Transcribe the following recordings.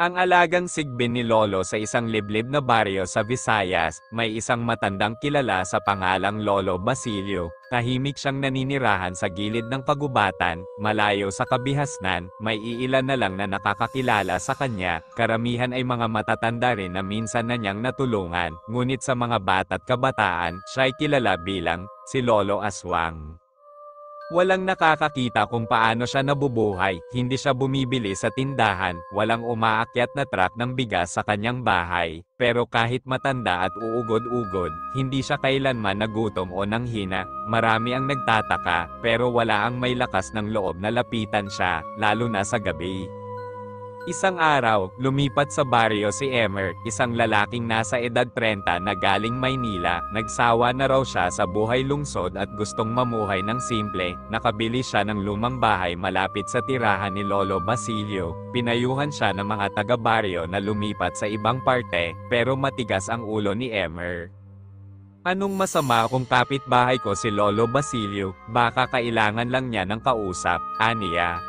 Ang alagang sigbin ni Lolo sa isang liblib na baryo sa Visayas, may isang matandang kilala sa pangalang Lolo Basilio. Tahimik siyang naninirahan sa gilid ng kagubatan, malayo sa kabihasnan, may iilan na lang na nakakakilala sa kanya, karamihan ay mga matatanda rin na minsan na niyang natulungan, ngunit sa mga bata't kabataan, siya ay kilala bilang si Lolo Aswang. Walang nakakakita kung paano siya nabubuhay, hindi siya bumibili sa tindahan, walang umaakyat na truck ng bigas sa kanyang bahay, pero kahit matanda at uugod-ugod, hindi siya kailanman nagutom o nanghina. Marami ang nagtataka, pero wala ang may lakas ng loob na lapitan siya, lalo na sa gabi. Isang araw, lumipat sa baryo si Emer, isang lalaking nasa edad 30 na galing Maynila. Nagsawa na raw siya sa buhay lungsod at gustong mamuhay ng simple. Nakabili siya ng lumang bahay malapit sa tirahan ni Lolo Basilio. Pinayuhan siya ng mga taga-baryo na lumipat sa ibang parte, pero matigas ang ulo ni Emer. Anong masama kung kapitbahay ko si Lolo Basilio? Baka kailangan lang niya ng kausap, aniya.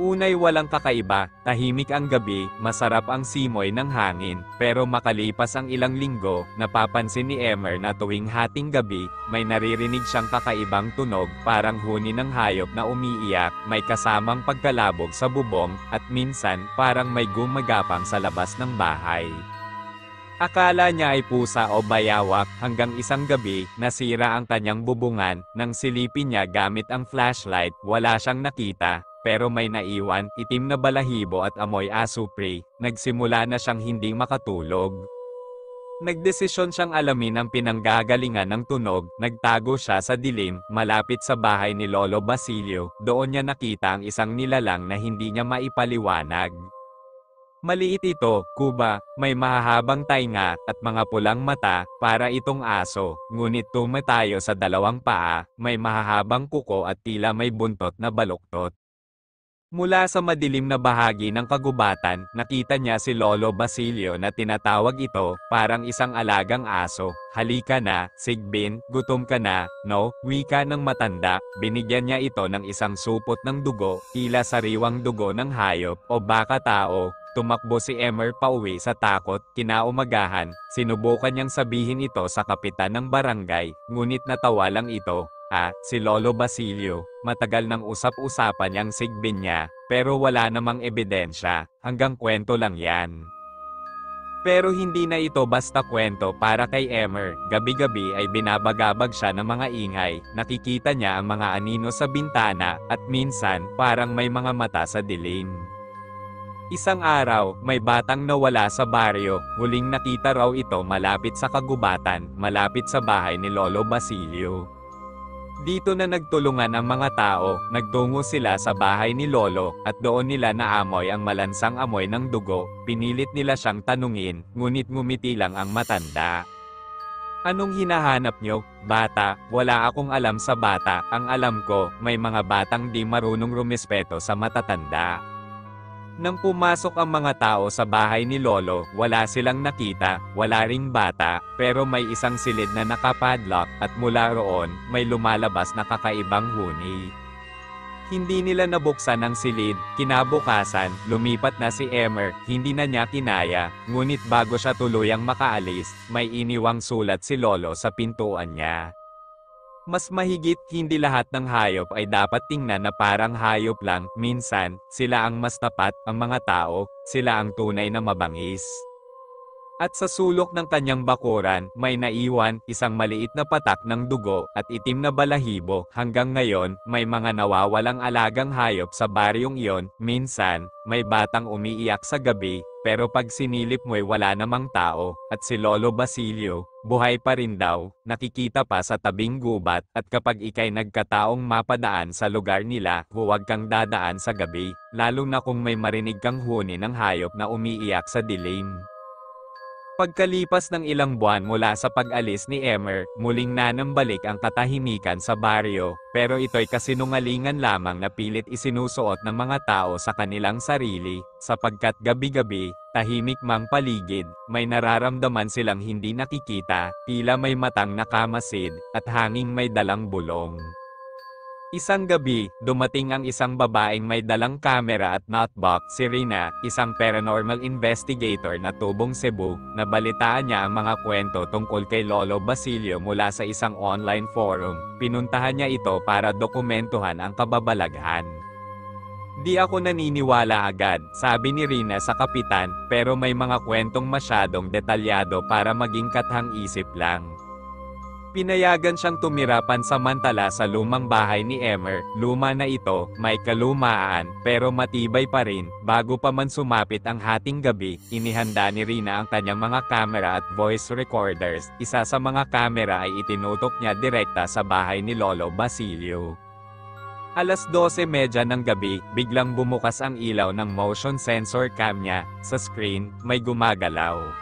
Unay walang kakaiba, tahimik ang gabi, masarap ang simoy ng hangin, pero makalipas ang ilang linggo, napapansin ni Emer na tuwing hating gabi, may naririnig siyang kakaibang tunog, parang huni ng hayop na umiiyak, may kasamang pagkalabog sa bubong, at minsan, parang may gumagapang sa labas ng bahay. Akala niya ay pusa o bayawak, hanggang isang gabi, nasira ang kanyang bubungan, nang silipin niya gamit ang flashlight, wala siyang nakita. Pero may naiwan, itim na balahibo at amoy asupre, nagsimula na siyang hindi makatulog. Nagdesisyon siyang alamin ang pinanggagalingan ng tunog, nagtago siya sa dilim, malapit sa bahay ni Lolo Basilio, doon niya nakita ang isang nilalang na hindi niya maipaliwanag. Maliit ito, kuba, may mahahabang tainga, at mga pulang mata, para itong aso, ngunit tumatayo sa dalawang paa, may mahahabang kuko at tila may buntot na baluktot. Mula sa madilim na bahagi ng kagubatan, nakita niya si Lolo Basilio na tinatawag ito, parang isang alagang aso. Halika na, Sigbin, gutom ka na, no? Wika ng matanda, binigyan niya ito ng isang supot ng dugo, tila sariwang dugo ng hayop, o baka tao. Tumakbo si Emer pauwi sa takot, kinaumagahan, sinubukan niyang sabihin ito sa kapitan ng barangay, ngunit natawa lang ito. Si Lolo Basilio, matagal nang usap-usapan niyang sigbin niya, pero wala namang ebidensya, hanggang kwento lang yan. Pero hindi na ito basta kwento para kay Emer, gabi-gabi ay binabagabag siya ng mga ingay, nakikita niya ang mga anino sa bintana, at minsan, parang may mga mata sa dilim. Isang araw, may batang nawala sa baryo, huling nakita raw ito malapit sa kagubatan, malapit sa bahay ni Lolo Basilio. Dito na nagtulungan ang mga tao, nagtungo sila sa bahay ni Lolo, at doon nila naamoy ang malansang amoy ng dugo, pinilit nila siyang tanungin, ngunit ngumiti lang ang matanda. Anong hinahanap nyo, bata? Wala akong alam sa bata, ang alam ko, may mga batang di marunong rumispeto sa matatanda. Nang pumasok ang mga tao sa bahay ni Lolo, wala silang nakita, wala ring bata, pero may isang silid na nakapadlock, at mula roon, may lumalabas na kakaibang huni. Hindi nila nabuksan ang silid, kinabukasan, lumipat na si Emer, hindi na niya kinaya, ngunit bago siya tuluyang makaalis, may iniwang sulat si Lolo sa pintuan niya. Mas mahigit, hindi lahat ng hayop ay dapat tingnan na parang hayop lang, minsan, sila ang mas tapat, ang mga tao, sila ang tunay na mabangis. At sa sulok ng kanyang bakuran, may naiwan, isang maliit na patak ng dugo, at itim na balahibo. Hanggang ngayon, may mga nawawalang alagang hayop sa baryong iyon, minsan, may batang umiiyak sa gabi, pero pag sinilip mo'y wala namang tao, at si Lolo Basilio, buhay pa rin daw, nakikita pa sa tabing gubat, at kapag ikay nagkataong mapadaan sa lugar nila, huwag kang dadaan sa gabi, lalo na kung may marinig kang huni ng hayop na umiiyak sa dilim. Pagkalipas ng ilang buwan mula sa pag-alis ni Emer, muling nanambalik ang katahimikan sa baryo, pero ito'y kasinungalingan lamang na pilit isinusuot ng mga tao sa kanilang sarili, sapagkat gabi-gabi, tahimik mang paligid, may nararamdaman silang hindi nakikita, tila may matang nakamasid, at hanging may dalang bulong. Isang gabi, dumating ang isang babaeng may dalang kamera at notebook, si Rina, isang paranormal investigator na tubong Cebu. Nabalitaan niya ang mga kwento tungkol kay Lolo Basilio mula sa isang online forum. Pinuntahan niya ito para dokumentuhan ang kababalaghan. Di ako naniniwala agad, sabi ni Rina sa kapitan, pero may mga kwentong masyadong detalyado para maging kathang-isip lang. Pinayagan siyang tumira pansamantala sa lumang bahay ni Emer. Luma na ito, may kalumaan, pero matibay pa rin. Bago pa man sumapit ang hating gabi, inihanda ni Rina ang kanyang mga camera at voice recorders. Isa sa mga camera ay itinutok niya direkta sa bahay ni Lolo Basilio. Alas 12:30 ng gabi, biglang bumukas ang ilaw ng motion sensor cam niya. Sa screen, may gumagalaw.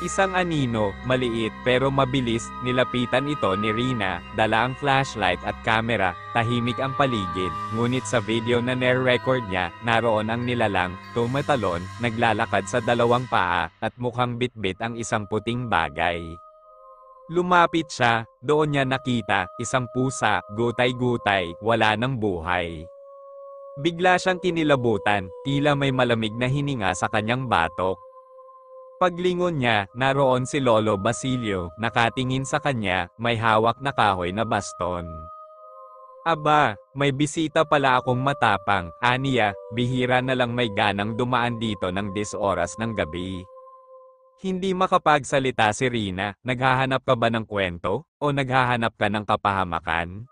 Isang anino, maliit pero mabilis, nilapitan ito ni Rina, dala ang flashlight at camera, tahimik ang paligid, ngunit sa video na nare-record niya, naroon ang nilalang, tumatalon, naglalakad sa dalawang paa, at mukhang bitbit ang isang puting bagay. Lumapit siya, doon niya nakita, isang pusa, gutay-gutay, wala ng buhay. Bigla siyang kinilabutan, tila may malamig na hininga sa kanyang batok. Paglingon niya, naroon si Lolo Basilio, nakatingin sa kanya, may hawak na kahoy na baston. Aba, may bisita pala akong matapang, aniya, bihira na lang may ganang dumaan dito ng 10 oras ng gabi. Hindi makapagsalita si Rina, naghahanap ka ba ng kwento, o naghahanap ka ng kapahamakan?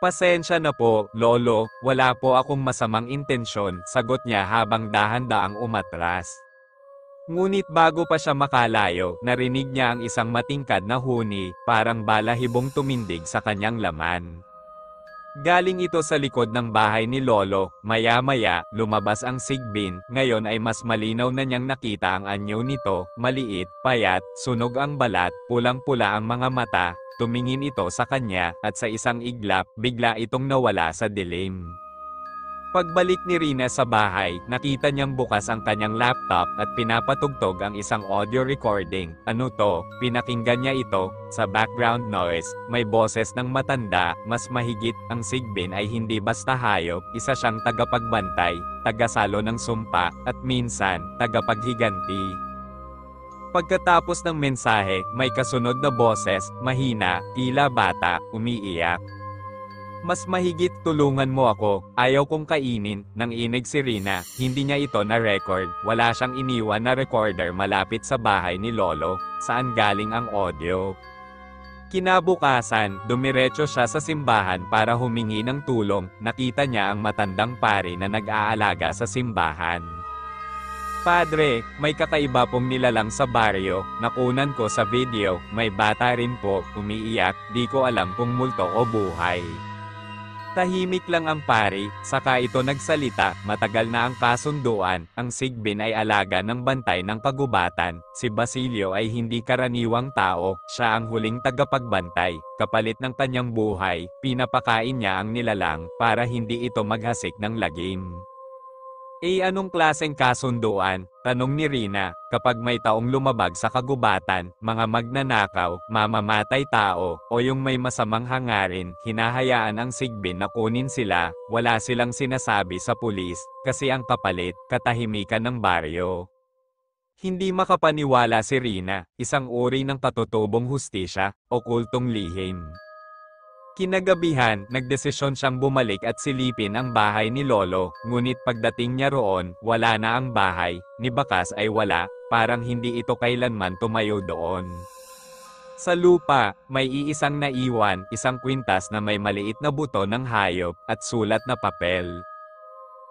Pasensya na po, Lolo, wala po akong masamang intensyon, sagot niya habang dahan-daang umatras. Ngunit bago pa siya makalayo, narinig niya ang isang matingkad na huni, parang balahibong tumindig sa kanyang laman. Galing ito sa likod ng bahay ni Lolo, maya-maya, lumabas ang sigbin, ngayon ay mas malinaw na niyang nakita ang anyo nito, maliit, payat, sunog ang balat, pulang-pula ang mga mata, tumingin ito sa kanya, at sa isang iglap, bigla itong nawala sa dilim. Pagbalik ni Rina sa bahay, nakita niyang bukas ang kanyang laptop at pinapatugtog ang isang audio recording. Ano to? Pinakinggan niya ito. Sa background noise, may boses ng matanda, mas mahigit, ang sigbin ay hindi basta hayop, isa siyang tagapagbantay, tagasalo ng sumpa, at minsan, tagapaghiganti. Pagkatapos ng mensahe, may kasunod na boses, mahina, tila bata, umiiyak. Mas mahigit, tulungan mo ako, ayaw kong kainin, nang inig si Rina, hindi niya ito na-record, wala siyang iniwan na recorder malapit sa bahay ni Lolo, saan galing ang audio. Kinabukasan, dumiretso siya sa simbahan para humingi ng tulong, nakita niya ang matandang pari na nag-aalaga sa simbahan. Padre, may kakaiba pong nilalang sa baryo, nakunan ko sa video, may bata rin po, umiiyak, di ko alam kung multo o buhay. Tahimik lang ang pari, saka ito nagsalita, matagal na ang kasunduan, ang sigbin ay alaga ng bantay ng kagubatan, si Basilio ay hindi karaniwang tao, siya ang huling tagapagbantay, kapalit ng kanyang buhay, pinapakain niya ang nilalang, para hindi ito maghasik ng lagim. Anong klaseng kasunduan? Tanong ni Rina, kapag may taong lumabag sa kagubatan, mga magnanakaw, mamamatay tao, o yung may masamang hangarin, hinahayaan ang sigbin na kunin sila, wala silang sinasabi sa pulis, kasi ang kapalit, katahimikan ng baryo. Hindi makapaniwala si Rina, isang uri ng katutubong hustisya, o kultong lihim. Kinagabihan, nagdesisyon siyang bumalik at silipin ang bahay ni Lolo, ngunit pagdating niya roon, wala na ang bahay, ni bakas ay wala, parang hindi ito kailanman tumayo doon. Sa lupa, may iisang naiwan, isang kwintas na may maliit na buto ng hayop, at sulat na papel.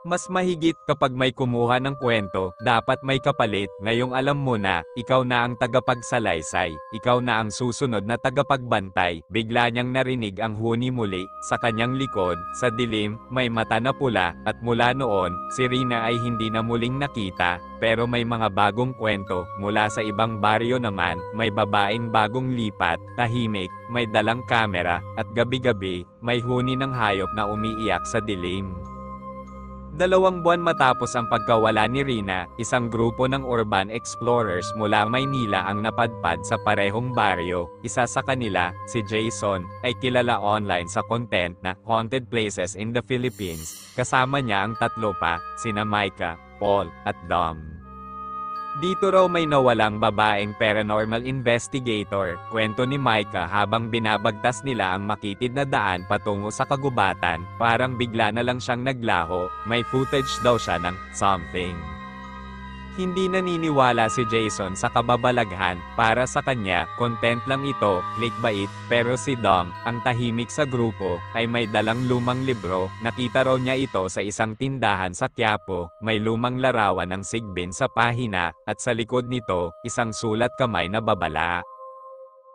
Mas mahigit kapag may kumuha ng kwento, dapat may kapalit, ngayong alam mo na, ikaw na ang tagapagsalaysay, ikaw na ang susunod na tagapagbantay, bigla niyang narinig ang huni muli, sa kanyang likod, sa dilim, may mata na pula, at mula noon, si Rina ay hindi na muling nakita, pero may mga bagong kwento, mula sa ibang baryo naman, may babaeng bagong lipat, tahimik, may dalang kamera, at gabi-gabi, may huni ng hayop na umiiyak sa dilim. 2 buwan matapos ang pagkawala ni Rina, isang grupo ng urban explorers mula Maynila ang napadpad sa parehong baryo. Isa sa kanila, si Jason, ay kilala online sa content na Haunted Places in the Philippines. Kasama niya ang 3 pa, sina Micah, Paul, at Dom. Dito raw may nawalang babaeng paranormal investigator, kwento ni Micah habang binabagtas nila ang makitid na daan patungo sa kagubatan, parang bigla na lang siyang naglaho, may footage daw siya ng something. Hindi naniniwala si Jason sa kababalaghan, para sa kanya, content lang ito, clickbait, pero si Dom, ang tahimik sa grupo, ay may dalang lumang libro, nakita raw niya ito sa isang tindahan sa Quiapo, may lumang larawan ng sigbin sa pahina, at sa likod nito, isang sulat kamay na babala.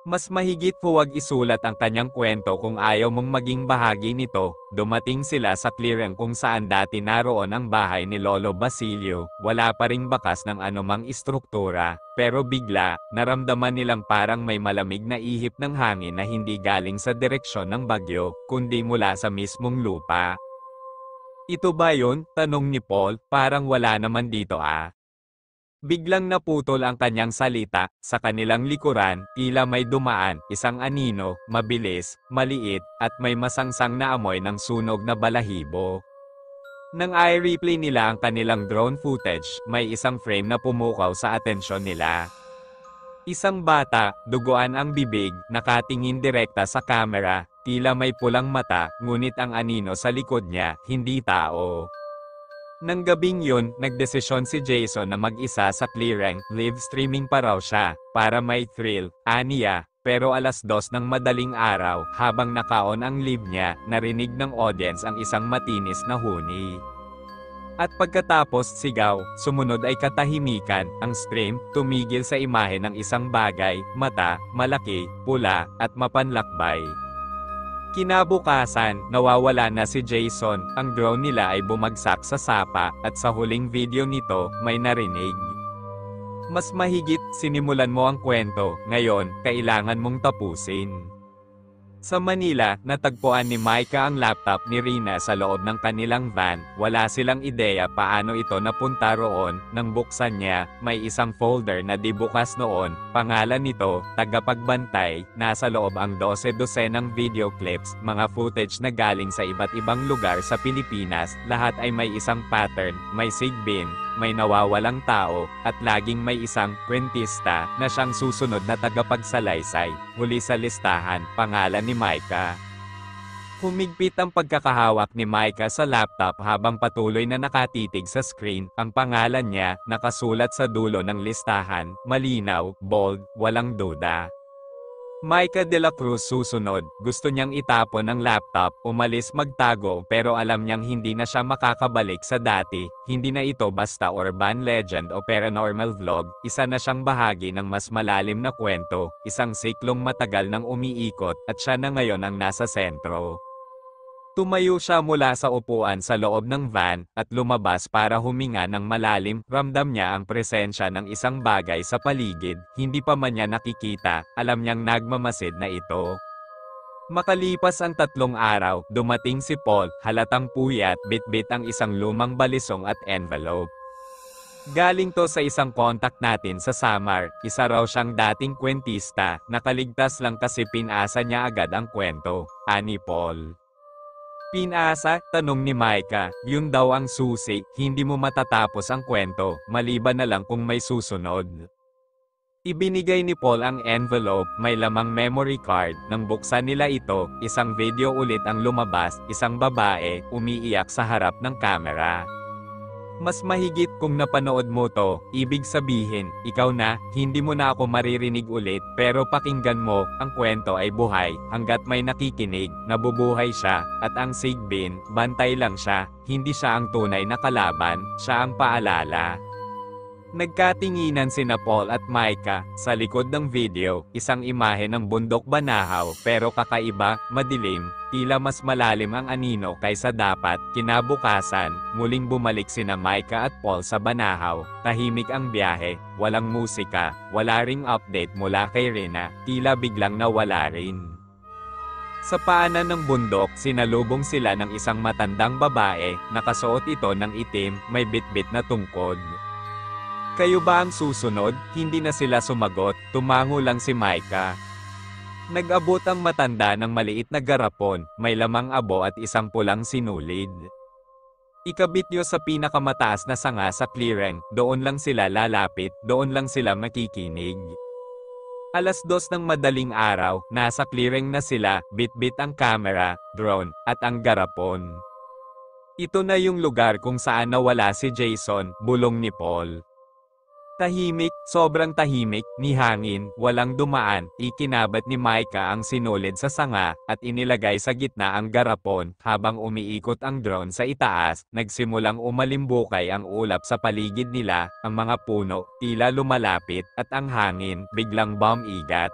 Mas mahigit huwag isulat ang kanyang kwento kung ayaw mong maging bahagi nito. Dumating sila sa clearing kung saan dati naroon ang bahay ni Lolo Basilio. Wala pa ring bakas ng anumang istruktura. Pero bigla, naramdaman nilang parang may malamig na ihip ng hangin na hindi galing sa direksyon ng bagyo, kundi mula sa mismong lupa. Ito ba yun? Tanong ni Paul, parang wala naman dito ah. Biglang naputol ang kanyang salita, sa kanilang likuran, tila may dumaan, isang anino, mabilis, maliit, at may masangsang na amoy ng sunog na balahibo. Nang i-replay nila ang kanilang drone footage, may isang frame na pumukaw sa atensyon nila. Isang bata, duguan ang bibig, nakatingin direkta sa camera, tila may pulang mata, ngunit ang anino sa likod niya, hindi tao. Nang gabing yun, nagdesisyon si Jason na mag-isa sa clearing, live streaming pa raw siya, para may thrill, aniya, pero 2:00 ng madaling araw, habang nakaon ang live niya, narinig ng audience ang isang matinis na huni. At pagkatapos sigaw, sumunod ay katahimikan, ang stream, tumigil sa imahe ng isang bagay, mata, malaki, pula, at mapanlakbay. Kinabukasan, nawawala na si Jason, ang drone nila ay bumagsak sa sapa, at sa huling video nito, may narinig. Mas mahigit, sinimulan mo ang kwento, ngayon, kailangan mong tapusin. Sa Manila, natagpuan ni Micah ang laptop ni Rina sa loob ng kanilang van. Wala silang ideya paano ito napunta roon. Nang buksan niya, may isang folder na di bukas noon. Pangalan nito, Tagapagbantay. Nasa loob ang 12 ng video clips, mga footage na galing sa iba't ibang lugar sa Pilipinas. Lahat ay may isang pattern, may sigbin, may nawawalang tao, at laging may isang kwentista na siyang susunod na tagapagsalaysay. Huli sa listahan, pangalan ni Micah. Humigpit ang pagkakahawak ni Micah sa laptop habang patuloy na nakatitig sa screen. Ang pangalan niya, nakasulat sa dulo ng listahan, malinaw, bold, walang duda. Micah de la Cruz susunod, gusto niyang itapon ang laptop, umalis magtago pero alam niyang hindi na siya makakabalik sa dati, hindi na ito basta urban legend o paranormal vlog, isa na siyang bahagi ng mas malalim na kwento, isang siklong matagal nang umiikot at siya na ngayon ang nasa sentro. Tumayo siya mula sa upuan sa loob ng van, at lumabas para huminga ng malalim. Ramdam niya ang presensya ng isang bagay sa paligid, hindi pa man niya nakikita, alam niyang nagmamasid na ito. Makalipas ang 3 araw, dumating si Paul, halatang puyat, bitbit ang isang lumang balisong at envelope. Galing to sa isang contact natin sa Samar, isa raw siyang dating kwentista, nakaligtas lang kasi pinasa niya agad ang kwento, ani Paul. Pinasa, tanong ni Micah, yun daw ang susi, hindi mo matatapos ang kwento, maliban na lang kung may susunod. Ibinigay ni Paul ang envelope, may lamang memory card. Nang buksan nila ito, isang video ulit ang lumabas, isang babae, umiiyak sa harap ng kamera. Mas mahigit kung napanood mo to, ibig sabihin, ikaw na, hindi mo na ako maririnig ulit, pero pakinggan mo, ang kwento ay buhay, hanggat may nakikinig, nabubuhay siya, at ang sigbin, bantay lang siya, hindi siya ang tunay na kalaban, siya ang paalala. Nagkatinginan sina Paul at Micah, sa likod ng video, isang imahe ng bundok Banahaw, pero kakaiba, madilim, tila mas malalim ang anino kaysa dapat. Kinabukasan, muling bumalik sina Micah at Paul sa Banahaw, tahimik ang biyahe, walang musika, wala ring update mula kay Rina, tila biglang nawala rin. Sa paanan ng bundok, sinalubong sila ng isang matandang babae, nakasuot ito ng itim, may bitbit na tungkod. Kayo ba ang susunod? Hindi na sila sumagot, tumango lang si Micah. Nag-abot ang matanda ng maliit na garapon, may lamang abo at isang pulang sinulid. Ikabit nyo sa pinakamataas na sanga sa clearing, doon lang sila lalapit, doon lang sila makikinig. 2:00 ng madaling araw, nasa clearing na sila, bitbit ang camera, drone, at ang garapon. Ito na yung lugar kung saan nawala si Jason, bulong ni Paul. Tahimik, sobrang tahimik, ni hangin, walang dumaan, ikinabat ni Micah ang sinulid sa sanga, at inilagay sa gitna ang garapon, habang umiikot ang drone sa itaas, nagsimulang umalimbukay ang ulap sa paligid nila, ang mga puno, tila lumalapit, at ang hangin, biglang bumigat.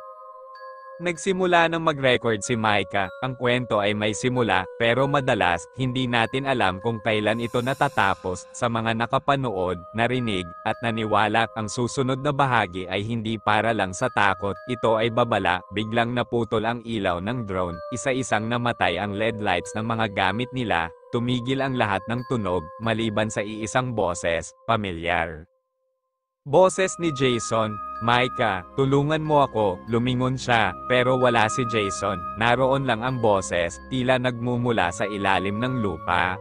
Nagsimula ng mag-record si Micah, ang kwento ay may simula, pero madalas, hindi natin alam kung kailan ito natatapos, sa mga nakapanood, narinig, at naniwala, ang susunod na bahagi ay hindi para lang sa takot, ito ay babala, biglang naputol ang ilaw ng drone, isa-isang namatay ang LED lights ng mga gamit nila, tumigil ang lahat ng tunog, maliban sa iisang boses, pamilyar. Boses ni Jason, Micah, tulungan mo ako, lumingon siya, pero wala si Jason, naroon lang ang boses, tila nagmumula sa ilalim ng lupa.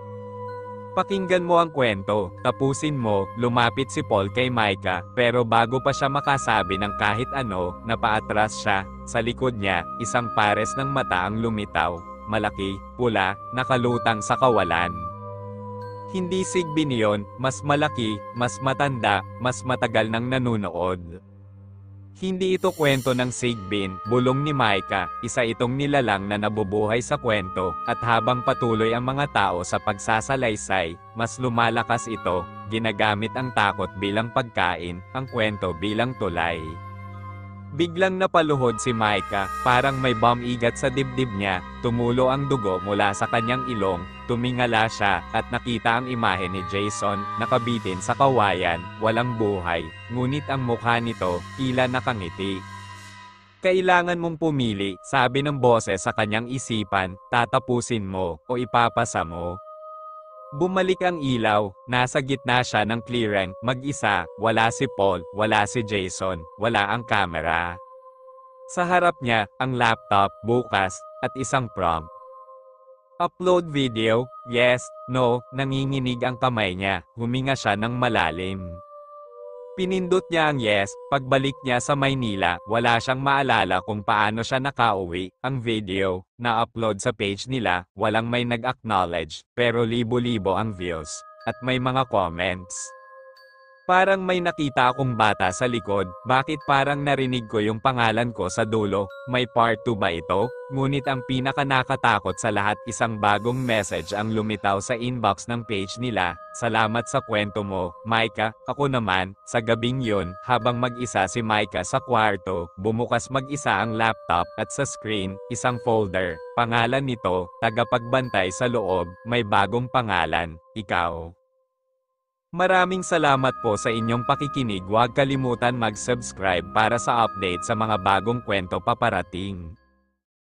Pakinggan mo ang kwento, tapusin mo, lumapit si Paul kay Micah, pero bago pa siya makasabi ng kahit ano, napaatras siya, sa likod niya, isang pares ng mata ang lumitaw, malaki, pula, nakalutang sa kawalan. Hindi Sigbin iyon, mas malaki, mas matanda, mas matagal nang nanunood. Hindi ito kwento ng Sigbin, bulong ni Micah, isa itong nilalang na nabubuhay sa kwento, at habang patuloy ang mga tao sa pagsasalaysay, mas lumalakas ito, ginagamit ang takot bilang pagkain, ang kwento bilang tulay. Biglang napaluhod si Micah, parang may bumigat sa dibdib niya, tumulo ang dugo mula sa kanyang ilong, tumingala siya, at nakita ang imahe ni Jason, nakabitin sa kawayan, walang buhay, ngunit ang mukha nito, tila nakangiti. Kailangan mong pumili, sabi ng boses sa kanyang isipan, tatapusin mo, o ipapasa mo. Bumalik ang ilaw, nasa gitna siya ng clearing, mag-isa, wala si Paul, wala si Jason, wala ang camera. Sa harap niya, ang laptop, bukas, at isang prompt. Upload video, yes, no, nanginginig ang kamay niya, huminga siya ng malalim. Pinindot niya ang yes, pagbalik niya sa Maynila, wala siyang maalala kung paano siya nakauwi, ang video, na-upload sa page nila, walang may nag-acknowledge, pero libo-libo ang views, at may mga comments. Parang may nakita akong bata sa likod, bakit parang narinig ko yung pangalan ko sa dulo, may part 2 ba ito? Ngunit ang pinakanakatakot sa lahat isang bagong message ang lumitaw sa inbox ng page nila, salamat sa kwento mo, Micah, ako naman, sa gabing yun, habang mag-isa si Micah sa kwarto, bumukas mag-isa ang laptop, at sa screen, isang folder, pangalan nito, tagapagbantay sa loob, may bagong pangalan, ikaw. Maraming salamat po sa inyong pakikinig. Huwag kalimutan mag-subscribe para sa update sa mga bagong kwento paparating.